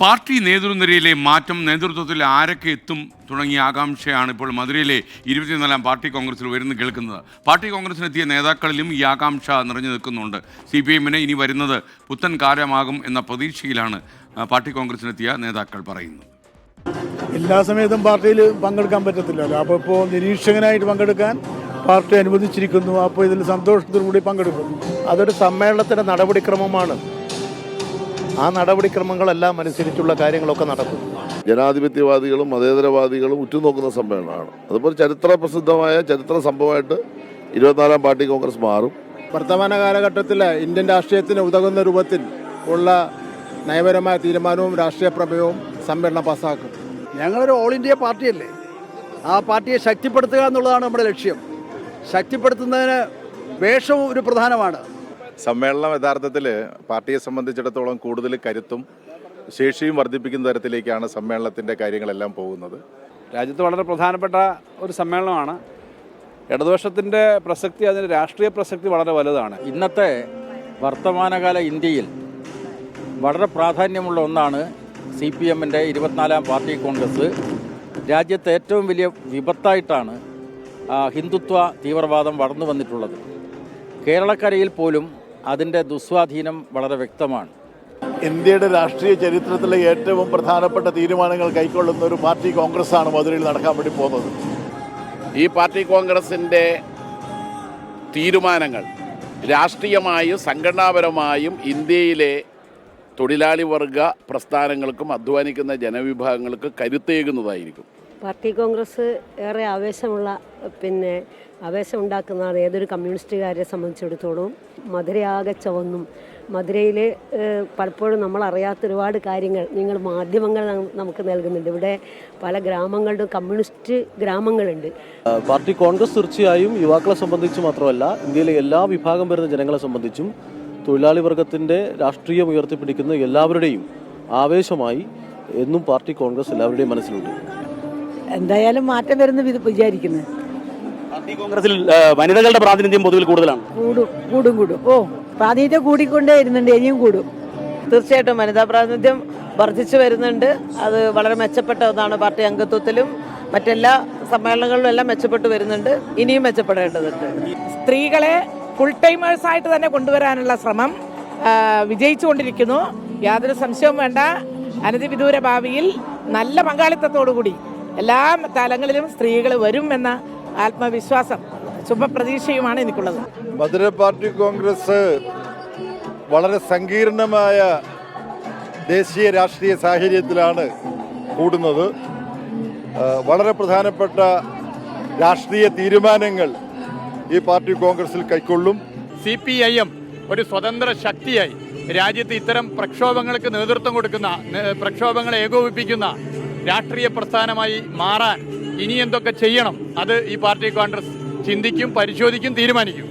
Party നേതൃനിരയിലെ മാറ്റം, നേതൃത്വത്തിൽ ആരൊക്കെ എത്തും തുടങ്ങിയ ആകാംക്ഷയാണ് ഇപ്പോൾ മധുരയിലെ 24ാം പാർട്ടി കോൺഗ്രസിൽ ഉയർന്നു കേൾക്കുന്നത്. പാർട്ടി കോൺഗ്രസിനെത്തിയ നേതാക്കളിലും ഈ ആകാംക്ഷ നിറഞ്ഞു നിൽക്കുന്നുണ്ട്. CPM-ന് ഇനി വരുന്നത് പുത്തൻ കാലമാകും എന്ന പ്രതീക്ഷയിലാണ് പാർട്ടി കോൺഗ്രസിനെത്തിയ നേതാക്കൾ പറയുന്നത്. എല്ലാ സമയത്തും പാർട്ടിയിൽ പങ്കെടുക്കാൻ പറ്റത്തില്ലല്ലോ. അപ്പോൾ ഇപ്പോൾ നിരീക്ഷകനായിട്ട് പങ്കെടുക്കാൻ പാർട്ടി അനുവദിച്ചിരിക്കുന്നു. അപ്പോൾ ഇതിൽ സന്തോഷത്തോടുകൂടി പങ്കെടുക്കും. അതൊരു സമ്മേളനത്തിൻ്റെ നടപടിക്രമമാണ്. ആ നടപടിക്രമങ്ങളെല്ലാം അനുസരിച്ചുള്ള കാര്യങ്ങളൊക്കെ നടക്കും. ജനാധിപത്യവാദികളും മതേതരവാദികളും ഉറ്റുനോക്കുന്ന സമ്മേളനമാണ്. അതുപോലെ ചരിത്ര സംഭവമായിട്ട് 24ാം പാർട്ടി കോൺഗ്രസ് മാറും. വർത്തമാന കാലഘട്ടത്തിൽ ഇന്ത്യൻ രാഷ്ട്രീയത്തിന് ഉതകുന്ന രൂപത്തിൽ ഉള്ള നയപരമായ തീരുമാനവും രാഷ്ട്രീയ പ്രമേയവും സമ്മേളനം പാസ്സാക്കും. ഞങ്ങളൊരു ഓൾ ഇന്ത്യ പാർട്ടിയല്ലേ. ആ പാർട്ടിയെ ശക്തിപ്പെടുത്തുക എന്നുള്ളതാണ് നമ്മുടെ ലക്ഷ്യം. ശക്തിപ്പെടുത്തുന്നതിന് വേഷവും ഒരു പ്രധാനമാണ്. സമ്മേളനം യഥാർത്ഥത്തിൽ പാർട്ടിയെ സംബന്ധിച്ചിടത്തോളം കൂടുതൽ കരുത്തും ശേഷിയും വർദ്ധിപ്പിക്കുന്ന തരത്തിലേക്കാണ് സമ്മേളനത്തിൻ്റെ കാര്യങ്ങളെല്ലാം പോകുന്നത്. രാജ്യത്ത് വളരെ പ്രധാനപ്പെട്ട ഒരു സമ്മേളനമാണ്. ഇടതുപക്ഷത്തിൻ്റെ പ്രസക്തി, അതിൻ്റെ രാഷ്ട്രീയ പ്രസക്തി വളരെ വലുതാണ്. ഇന്നത്തെ വർത്തമാനകാല ഇന്ത്യയിൽ വളരെ പ്രാധാന്യമുള്ള ഒന്നാണ് CPM-ൻ്റെ 24ാം പാർട്ടി കോൺഗ്രസ്. രാജ്യത്തെ ഏറ്റവും വലിയ വിപത്തായിട്ടാണ് ഹിന്ദുത്വ തീവ്രവാദം വളർന്നു വന്നിട്ടുള്ളത്. കേരളക്കരയിൽ പോലും അതിൻ്റെ ദുസ്വാധീനം വളരെ വ്യക്തമാണ്. ഇന്ത്യയുടെ രാഷ്ട്രീയ ചരിത്രത്തിലെ ഏറ്റവും പ്രധാനപ്പെട്ട തീരുമാനങ്ങൾ കൈക്കൊള്ളുന്ന ഒരു പാർട്ടി കോൺഗ്രസ്സാണ് മധുരയിൽ നടക്കാൻ വേണ്ടി പോകുന്നത്. ഈ പാർട്ടി കോൺഗ്രസിൻ്റെ തീരുമാനങ്ങൾ രാഷ്ട്രീയമായും സംഘടനാപരമായും ഇന്ത്യയിലെ തൊഴിലാളി വർഗ പ്രസ്ഥാനങ്ങൾക്കും അധ്വാനിക്കുന്ന ജനവിഭാഗങ്ങൾക്ക് കരുത്തേകുന്നതായിരിക്കും. പാർട്ടി കോൺഗ്രസ് ഏറെ ആവേശമുണ്ടാക്കുന്നതാണ് ഏതൊരു കമ്മ്യൂണിസ്റ്റുകാരെ സംബന്ധിച്ചിടത്തോളം. മധുരയാകെ ചുവന്നും, മധുരയിൽ പലപ്പോഴും നമ്മളറിയാത്ത ഒരുപാട് കാര്യങ്ങൾ നിങ്ങൾ മാധ്യമങ്ങൾ നമുക്ക് നൽകുന്നുണ്ട്. ഇവിടെ പല ഗ്രാമങ്ങളിലും കമ്മ്യൂണിസ്റ്റ് ഗ്രാമങ്ങളുണ്ട്. പാർട്ടി കോൺഗ്രസ് തീർച്ചയായും യുവാക്കളെ സംബന്ധിച്ച് മാത്രമല്ല, ഇന്ത്യയിലെ എല്ലാ വിഭാഗം വരുന്ന ജനങ്ങളെ സംബന്ധിച്ചും തൊഴിലാളി വർഗത്തിൻ്റെ രാഷ്ട്രീയം ഉയർത്തിപ്പിടിക്കുന്ന എല്ലാവരുടെയും ആവേശമായി എന്നും പാർട്ടി കോൺഗ്രസ് എല്ലാവരുടെയും മനസ്സിലുണ്ട്. എന്തായാലും മാറ്റം വരുന്ന വിചാരിക്കുന്നത്. പാർട്ടി കോൺഗ്രസിൽ വനിതകളുടെ പ്രാതിനിധ്യം പൊതുവിൽ കൂടുതലാണ്. കൂടും. പ്രാതിനിധ്യം കൂടിക്കൊണ്ടേ ഇരുന്നുണ്ട്, ഇനിയും കൂടും. തീർച്ചയായിട്ടും വനിതാ പ്രാതിനിധ്യം വർദ്ധിച്ചു വരുന്നുണ്ട്. അത് വളരെ മെച്ചപ്പെട്ട ഒന്നാണ്. പാർട്ടി അംഗത്വത്തിലും മറ്റെല്ലാ സമ്മേളനങ്ങളിലും എല്ലാം മെച്ചപ്പെട്ടു വരുന്നുണ്ട്. ഇനിയും മെച്ചപ്പെടേണ്ടതുണ്ട്. സ്ത്രീകളെ ഫുൾ ടൈമേഴ്സ് ആയിട്ട് തന്നെ കൊണ്ടുവരാനുള്ള ശ്രമം വിജയിച്ചുകൊണ്ടിരിക്കുന്നു. യാതൊരു സംശയവും വേണ്ട. അനധിവിദൂര ഭാവിയിൽ നല്ല പങ്കാളിത്തത്തോടുകൂടി എല്ലാ തലങ്ങളിലും സ്ത്രീകൾ വരും എന്ന ആത്മവിശ്വാസം, ശുഭപ്രതീക്ഷയുമാണ് എനിക്കുള്ളത്. മധുര പാർട്ടി കോൺഗ്രസ് വളരെ സങ്കീർണമായ ദേശീയ രാഷ്ട്രീയ സാഹചര്യത്തിലാണ് കൂടുന്നത്. വളരെ പ്രധാനപ്പെട്ട രാഷ്ട്രീയ തീരുമാനങ്ങൾ ഈ പാർട്ടി കോൺഗ്രസിൽ കൈക്കൊള്ളും. CPIM ഒരു സ്വതന്ത്ര ശക്തിയായി രാജ്യത്ത് ഇത്തരം പ്രക്ഷോഭങ്ങൾക്ക് നേതൃത്വം കൊടുക്കുന്ന, പ്രക്ഷോഭങ്ങളെ ഏകോപിപ്പിക്കുന്ന രാഷ്ട്രീയ പ്രസ്ഥാനമായി മാറാൻ ഇനി എന്തൊക്കെ ചെയ്യണം, അത് ഈ പാർട്ടി കോൺഗ്രസ് ചിന്തിക്കും, പരിശോധിക്കും, തീരുമാനിക്കും.